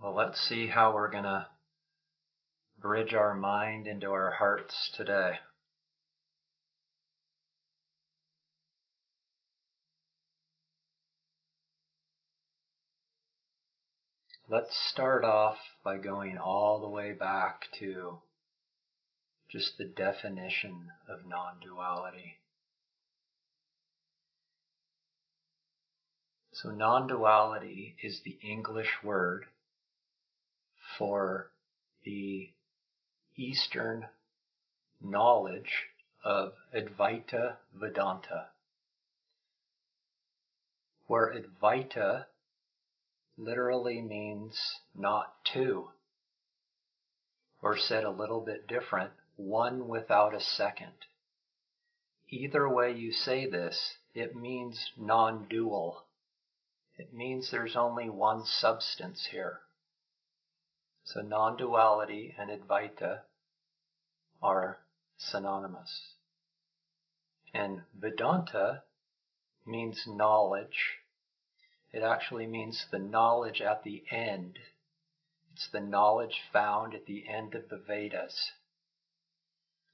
Well, let's see how we're going to bridge our mind into our hearts today. Let's start off by going all the way back to just the definition of non-duality. So non-duality is the English word for the Eastern knowledge of Advaita Vedanta, where Advaita literally means not two, or said a little bit different, one without a second. Either way you say this, it means non-dual. It means there's only one substance here. So non-duality and Advaita are synonymous. And Vedanta means knowledge. It actually means the knowledge at the end. It's the knowledge found at the end of the Vedas.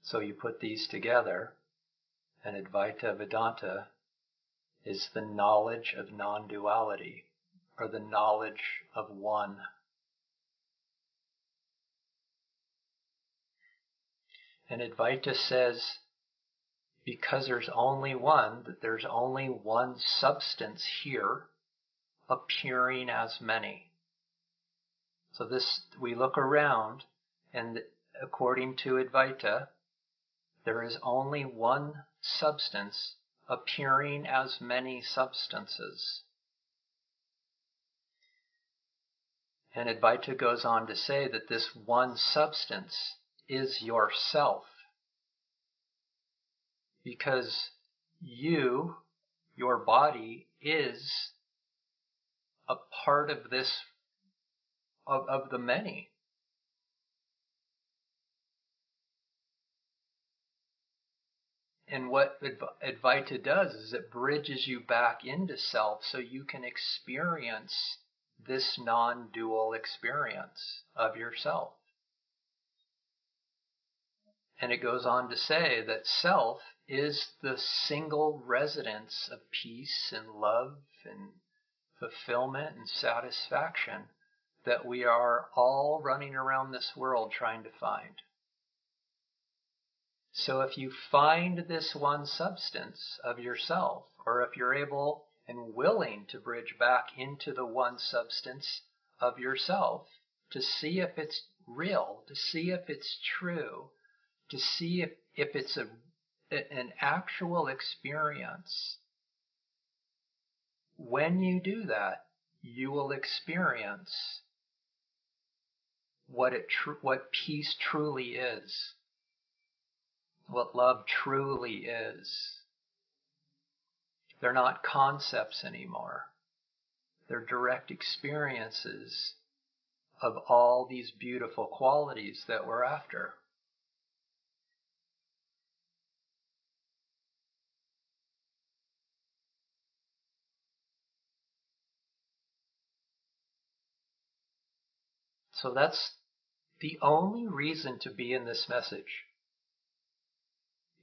So you put these together, and Advaita Vedanta is the knowledge of non-duality, or the knowledge of one. And Advaita says, because there's only one, that there's only one substance here, appearing as many. So this, we look around, and according to Advaita, there is only one substance appearing as many substances. And Advaita goes on to say that this one substance is yourself. Because you, your body, is a part of this, of the many. And what Advaita does is it bridges you back into self so you can experience this non-dual experience of yourself. And it goes on to say that self is the single residence of peace and love and fulfillment and satisfaction that we are all running around this world trying to find. So if you find this one substance of yourself, or if you're able and willing to bridge back into the one substance of yourself, to see if it's real, to see if it's true, to see if it's an actual experience, when you do that, you will experience what peace truly is. What love truly is. They're not concepts anymore. They're direct experiences of all these beautiful qualities that we're after. So that's the only reason to be in this message.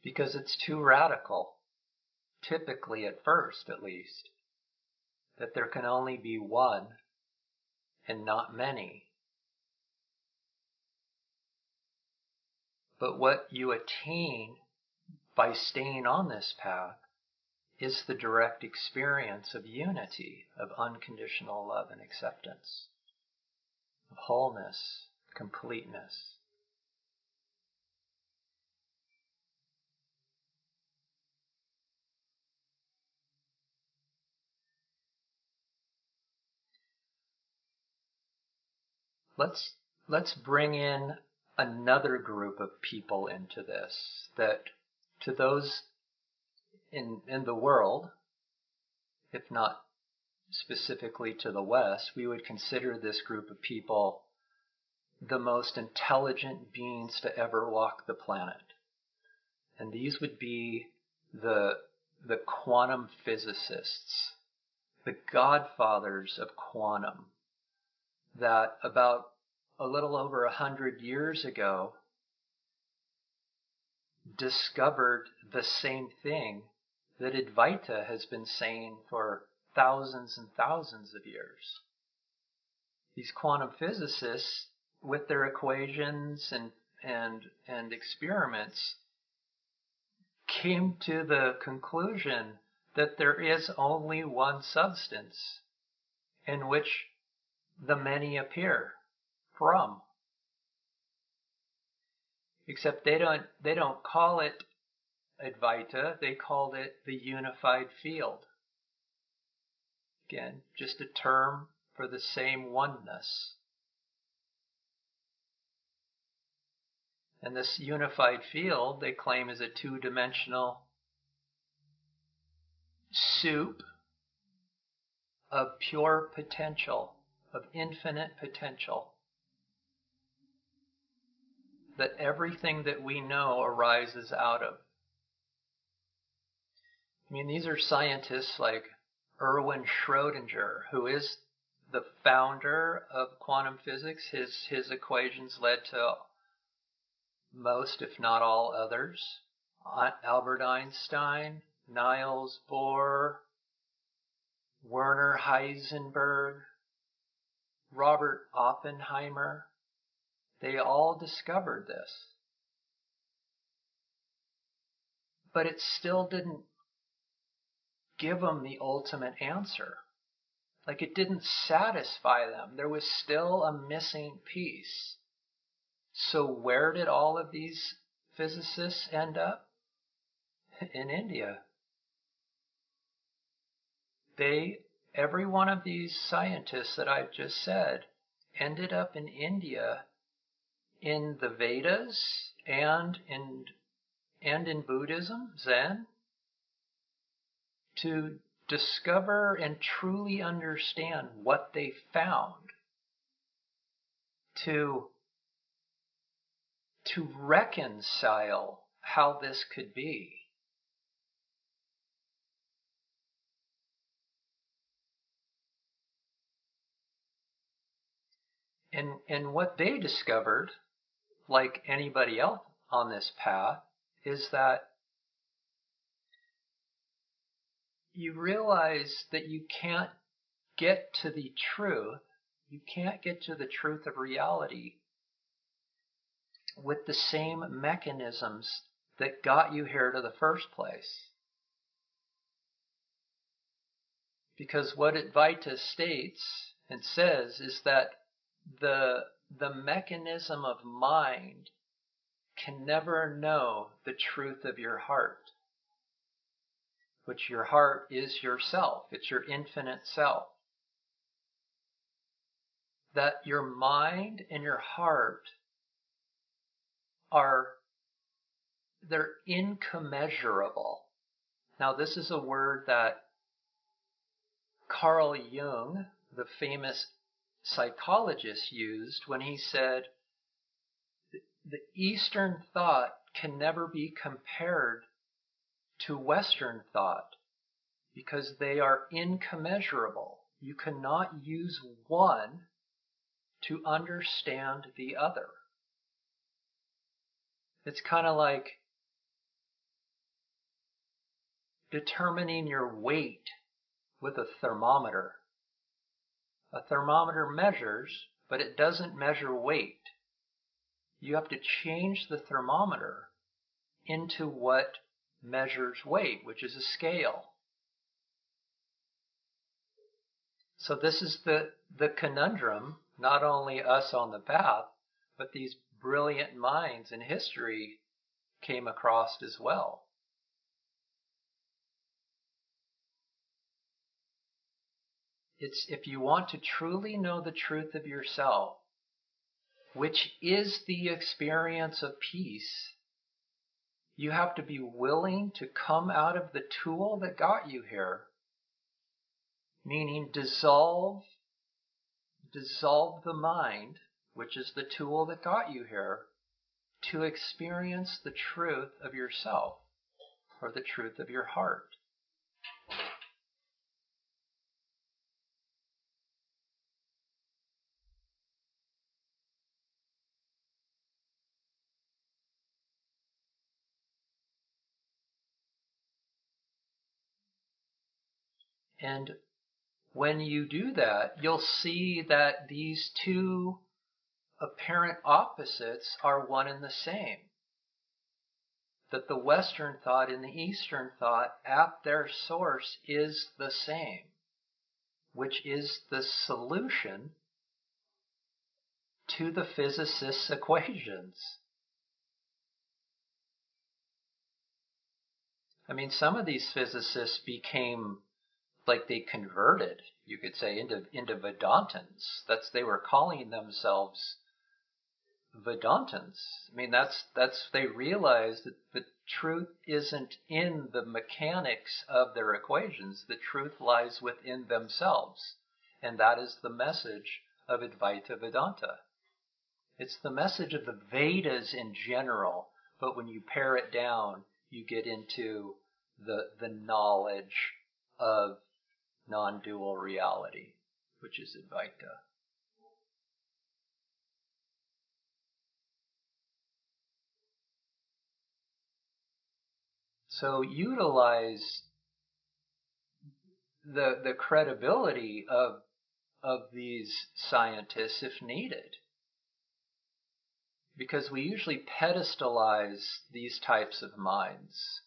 Because it's too radical. Typically, at first at least, that there can only be one and not many. But what you attain by staying on this path is the direct experience of unity, of unconditional love and acceptance, of wholeness, completeness. Let's bring in another group of people into this, that to those in the world, if not specifically to the West, we would consider this group of people the most intelligent beings to ever walk the planet. And these would be the quantum physicists, the godfathers of quantum, that about a little over 100 years ago discovered the same thing that Advaita has been saying for thousands and thousands of years. These quantum physicists, with their equations and experiments, came to the conclusion that there is only one substance in which the many appear from. Except they don't call it Advaita, they called it the unified field. Again, just a term for the same oneness. And this unified field, they claim, is a two-dimensional soup of pure potential, of infinite potential, that everything that we know arises out of. I mean, these are scientists like Erwin Schrödinger, who is the founder of quantum physics. His equations led to most, if not all, others. Albert Einstein, Niels Bohr, Werner Heisenberg, Robert Oppenheimer, they all discovered this. But it still didn't give them the ultimate answer. Like, it didn't satisfy them. There was still a missing piece. So where did all of these physicists end up? In India. Every one of these scientists that I've just said ended up in India in the Vedas and in Buddhism, Zen, to discover and truly understand what they found, to reconcile how this could be. And what they discovered, like anybody else on this path, is that you realize that you can't get to the truth, you can't get to the truth of reality with the same mechanisms that got you here to the first place. Because what Advaita states and says is that the mechanism of mind can never know the truth of your heart, which your heart is yourself. It's your infinite self. That your mind and your heart they're incommensurable. Now, this is a word that Carl Jung, the famous psychologist, used when he said the Eastern thought can never be compared to Western thought because they are incommensurable. You cannot use one to understand the other. It's kind of like determining your weight with a thermometer. A thermometer measures, but it doesn't measure weight. You have to change the thermometer into what measures weight, which is a scale. So this is the conundrum, not only us on the path, but these brilliant minds in history came across as well. It's if you want to truly know the truth of yourself, which is the experience of peace, you have to be willing to come out of the tool that got you here, meaning dissolve the mind, which is the tool that got you here, to experience the truth of yourself, or the truth of your heart. And when you do that, you'll see that these two apparent opposites are one and the same. That the Western thought and the Eastern thought at their source is the same, which is the solution to the physicist's equations. I mean, some of these physicists became, like, they converted, you could say, into Vedantins. They were calling themselves Vedantins. I mean, they realized that the truth isn't in the mechanics of their equations. The truth lies within themselves. And that is the message of Advaita Vedanta. It's the message of the Vedas in general, but when you pare it down, you get into the knowledge of non-dual reality, which is Advaita. So utilize the credibility of these scientists if needed. Because we usually pedestalize these types of minds.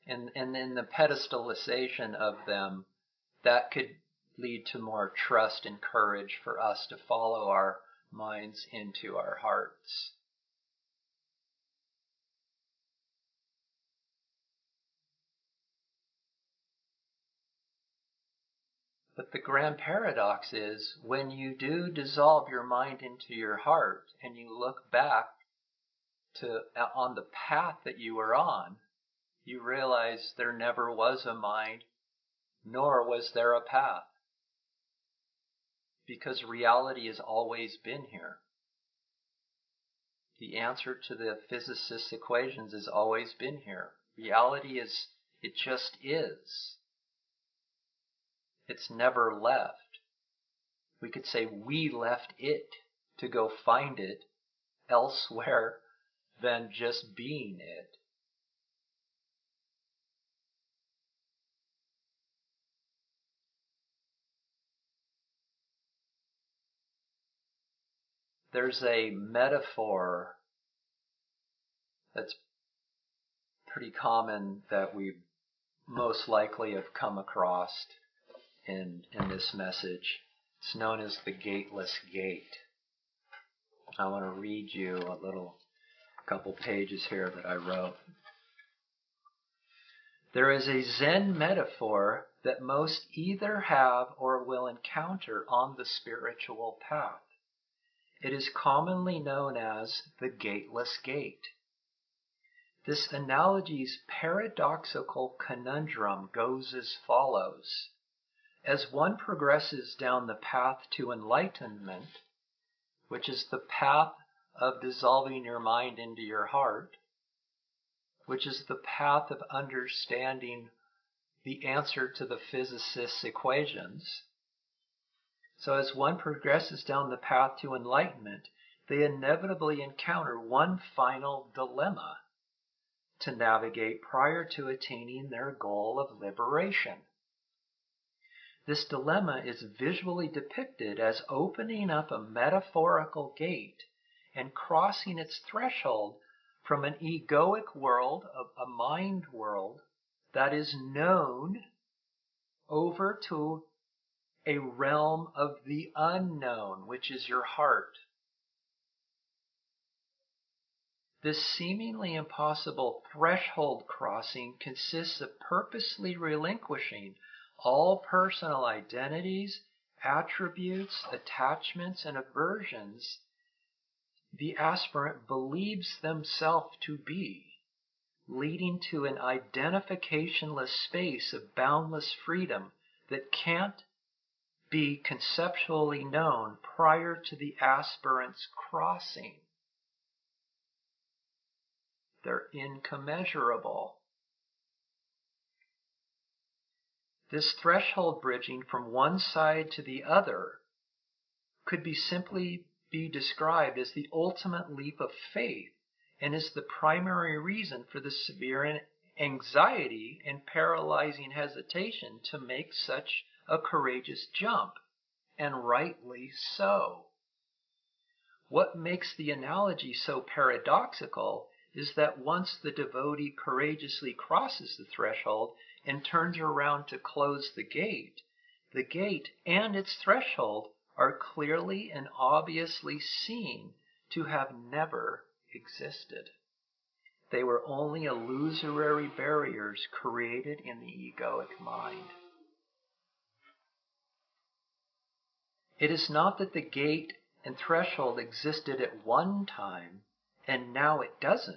And in the pedestalization of them, that could lead to more trust and courage for us to follow our minds into our hearts. But the grand paradox is, when you do dissolve your mind into your heart and you look back on the path that you were on, you realize there never was a mind, nor was there a path. Because reality has always been here. The answer to the physicist's equations has always been here. Reality it just is. It's never left. We could say we left it to go find it elsewhere than just being it. There's a metaphor that's pretty common that we most likely have come across in this message. It's known as the gateless gate. I want to read you a couple pages here that I wrote. There is a Zen metaphor that most either have or will encounter on the spiritual path. It is commonly known as the gateless gate. This analogy's paradoxical conundrum goes as follows. As one progresses down the path to enlightenment, which is the path of dissolving your mind into your heart, which is the path of understanding the answer to the physicist's equations. So as one progresses down the path to enlightenment, they inevitably encounter one final dilemma to navigate prior to attaining their goal of liberation. This dilemma is visually depicted as opening up a metaphorical gate and crossing its threshold from an egoic world, a mind world that is known, over to a realm of the unknown, which is your heart. This seemingly impossible threshold crossing consists of purposely relinquishing all personal identities, attributes, attachments, and aversions the aspirant believes themselves to be, leading to an identificationless space of boundless freedom that can't be conceptually known prior to the aspirant's crossing. They're incommensurable. This threshold bridging from one side to the other could simply be described as the ultimate leap of faith, and is the primary reason for the severe anxiety and paralyzing hesitation to make such a courageous jump, and rightly so. What makes the analogy so paradoxical is that once the devotee courageously crosses the threshold and turns around to close the gate and its threshold are clearly and obviously seen to have never existed. They were only illusory barriers created in the egoic mind. It is not that the gate and threshold existed at one time and now it doesn't.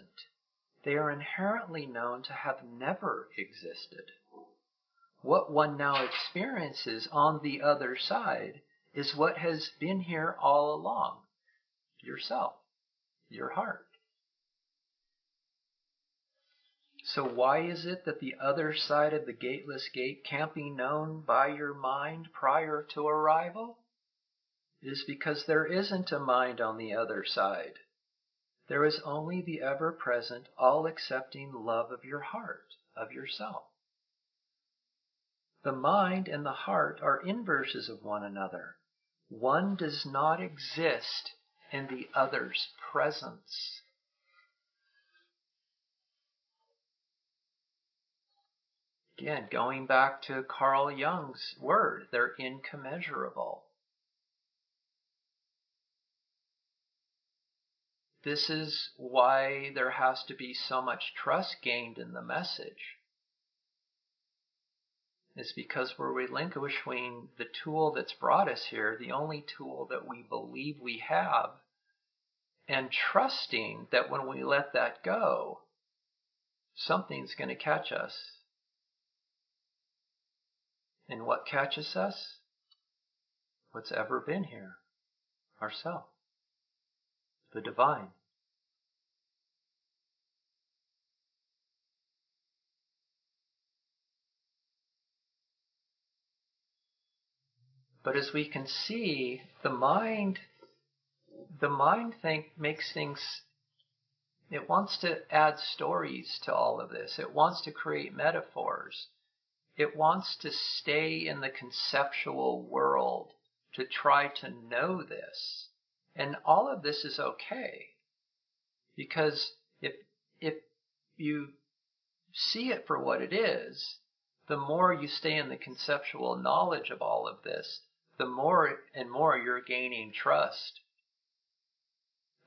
They are inherently known to have never existed. What one now experiences on the other side is what has been here all along. Yourself, your heart. So why is it that the other side of the gateless gate can't be known by your mind prior to arrival? It is because there isn't a mind on the other side. There is only the ever-present, all-accepting love of your heart, of yourself. The mind and the heart are inverses of one another. One does not exist in the other's presence. Again, going back to Carl Jung's word, they're incommensurable. This is why there has to be so much trust gained in the message. It's because we're relinquishing the tool that's brought us here, the only tool that we believe we have, and trusting that when we let that go, something's going to catch us. And what catches us? What's ever been here, ourself, the divine. But as we can see, the mind makes things, it wants to add stories to all of this. It wants to create metaphors. It wants to stay in the conceptual world to try to know this. And all of this is okay. Because if you see it for what it is, the more you stay in the conceptual knowledge of all of this, the more and more you're gaining trust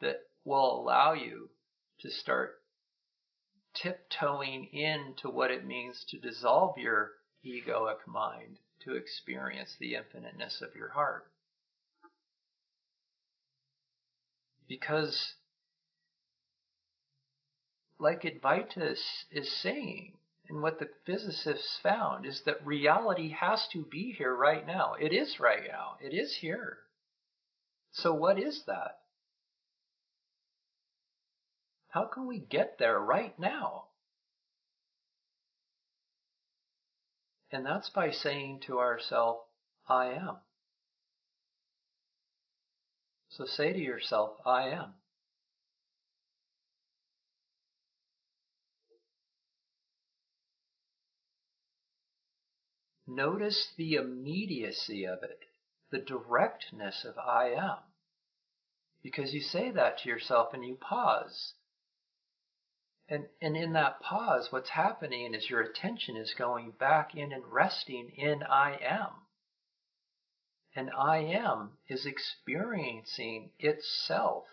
that will allow you to start tiptoeing into what it means to dissolve your egoic mind to experience the infiniteness of your heart. Because, like Advaita is saying, and what the physicists found is that reality has to be here right now. It is right now. It is here. So what is that? How can we get there right now? And that's by saying to ourselves, I am. So say to yourself, I am. Notice the immediacy of it, the directness of I am. Because you say that to yourself and you pause. And in that pause, what's happening is your attention is going back in and resting in I am. And I am is experiencing itself.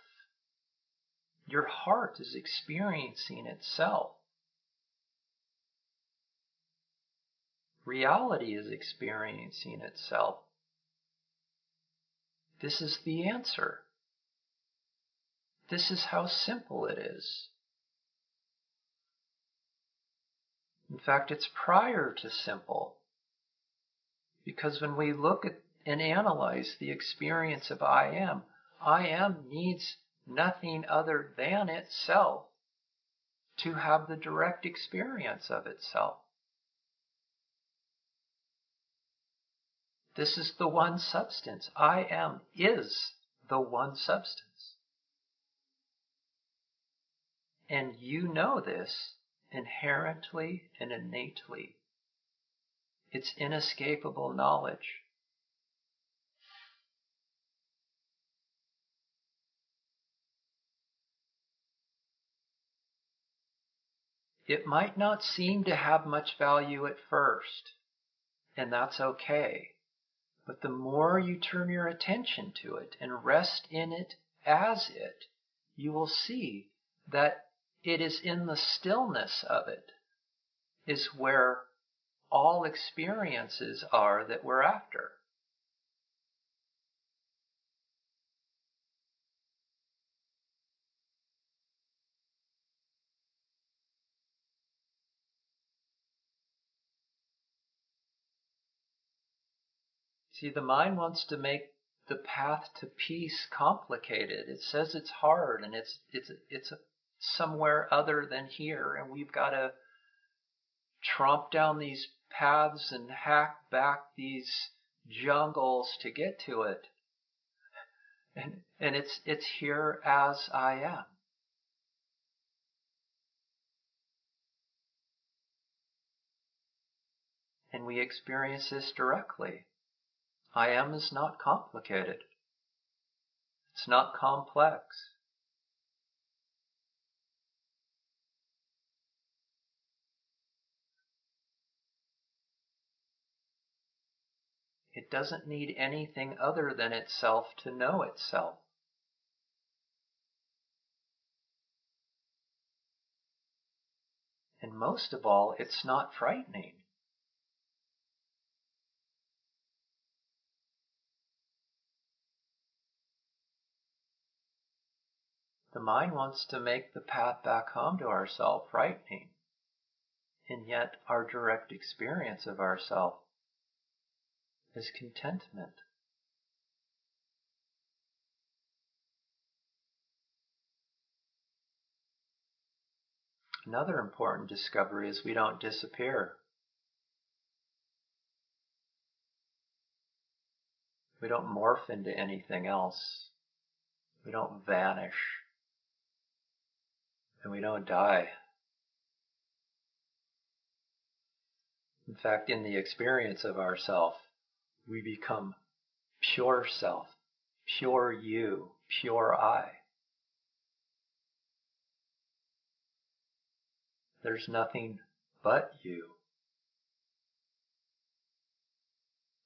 Your heart is experiencing itself. Reality is experiencing itself. This is the answer. This is how simple it is. In fact, it's prior to simple. Because when we look at and analyze the experience of I am needs nothing other than itself to have the direct experience of itself. This is the one substance. I am is the one substance. And you know this, inherently and innately. It's inescapable knowledge. It might not seem to have much value at first, and that's okay. But the more you turn your attention to it and rest in it as it, you will see that it is in the stillness of it is where all experiences are that we're after. See, the mind wants to make the path to peace complicated. It says it's hard and it's somewhere other than here, and we've got to tromp down these paths and hack back these jungles to get to it. And it's here as I am. And we experience this directly. I am is not complicated. It's not complex. It doesn't need anything other than itself to know itself. And most of all, it's not frightening. The mind wants to make the path back home to ourself frightening. And yet our direct experience of ourself is contentment. Another important discovery is we don't disappear. We don't morph into anything else. We don't vanish. And we don't die. In fact, in the experience of ourself, we become pure self, pure you, pure I. There's nothing but you.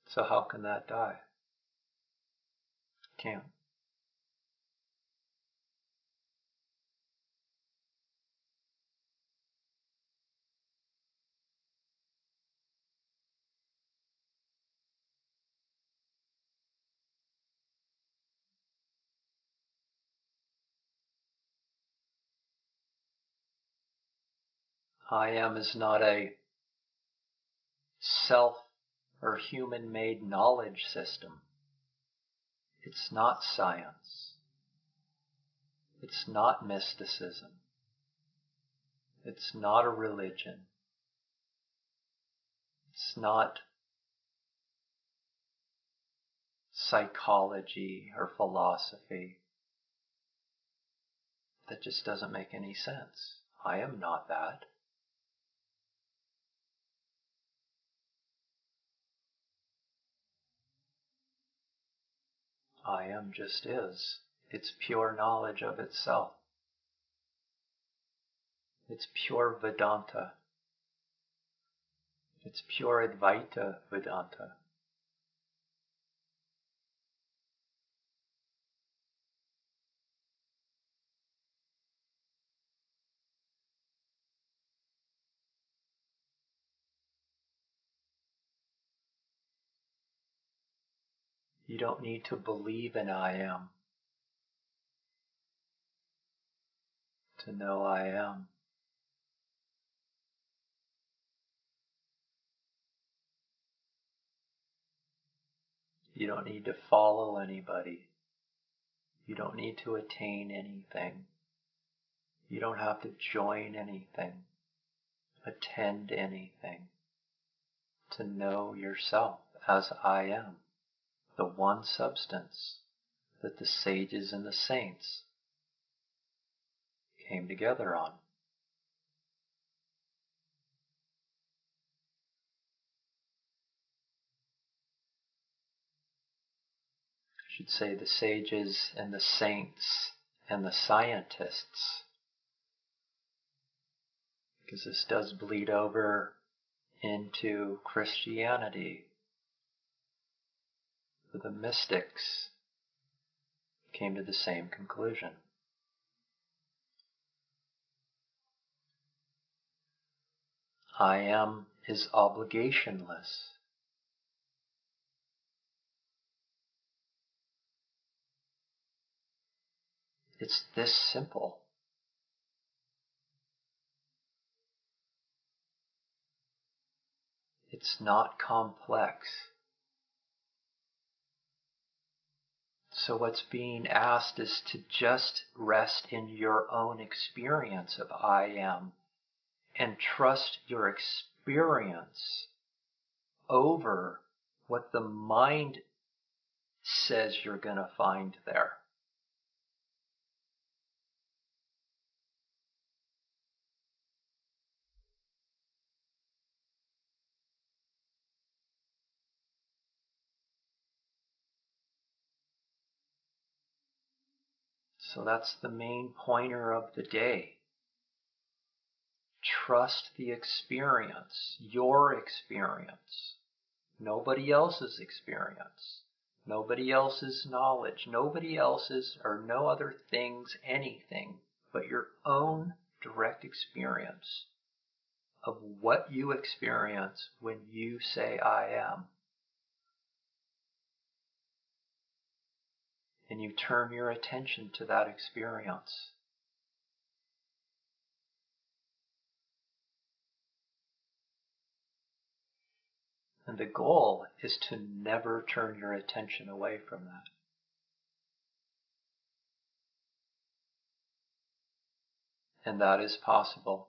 So how can that die? Can't. I am is not a self or human-made knowledge system. It's not science. It's not mysticism. It's not a religion. It's not psychology or philosophy. That just doesn't make any sense. I am not that. I am just is. It's pure knowledge of itself. It's pure Vedanta. It's pure Advaita Vedanta. You don't need to believe in I am to know I am. You don't need to follow anybody. You don't need to attain anything. You don't have to join anything, attend anything, to know yourself as I am, the one substance that the sages and the saints came together on. should say the sages and the saints and the scientists, because this does bleed over into Christianity. The mystics came to the same conclusion. I am is obligationless. It's this simple. It's not complex. So what's being asked is to just rest in your own experience of I am and trust your experience over what the mind says you're going to find there. So that's the main pointer of the day. Trust the experience, your experience, nobody else's experience, nobody else's knowledge, nobody else's or no other things, anything, but your own direct experience of what you experience when you say I am. And you turn your attention to that experience. And the goal is to never turn your attention away from that. And that is possible.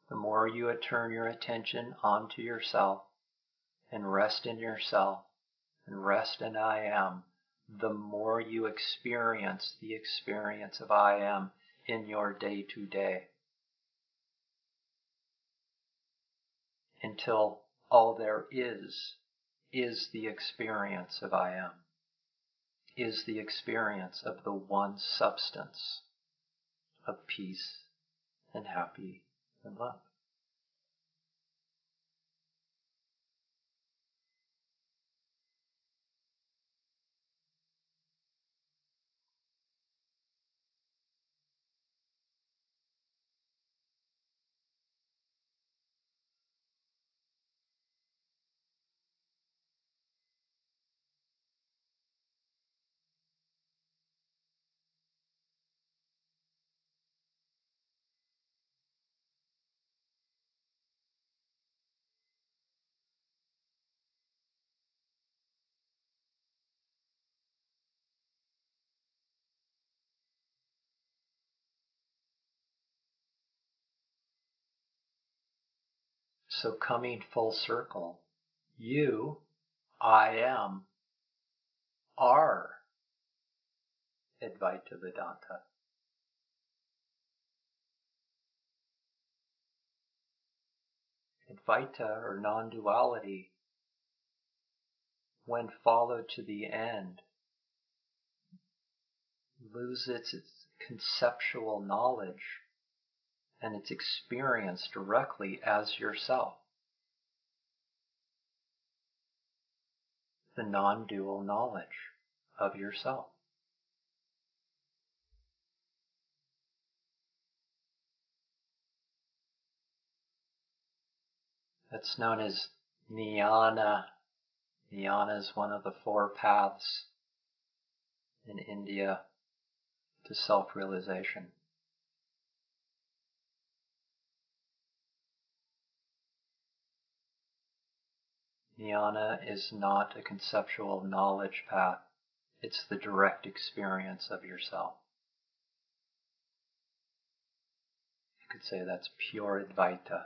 The more you turn your attention onto yourself and rest in yourself and rest in I am, the more you experience the experience of I am in your day-to-day. Until all there is the experience of I am, is the experience of the one substance of peace and happy and love. So coming full circle, you, I am, are Advaita Vedanta. Advaita, or non-duality, when followed to the end, loses its conceptual knowledge and its experience directly as yourself. The non-dual knowledge of yourself. That's known as jnana. Jnana is one of the 4 paths in India to self-realization. Jnana is not a conceptual knowledge path. It's the direct experience of yourself. You could say that's pure Advaita.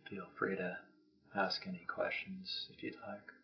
Feel free to ask any questions if you'd like.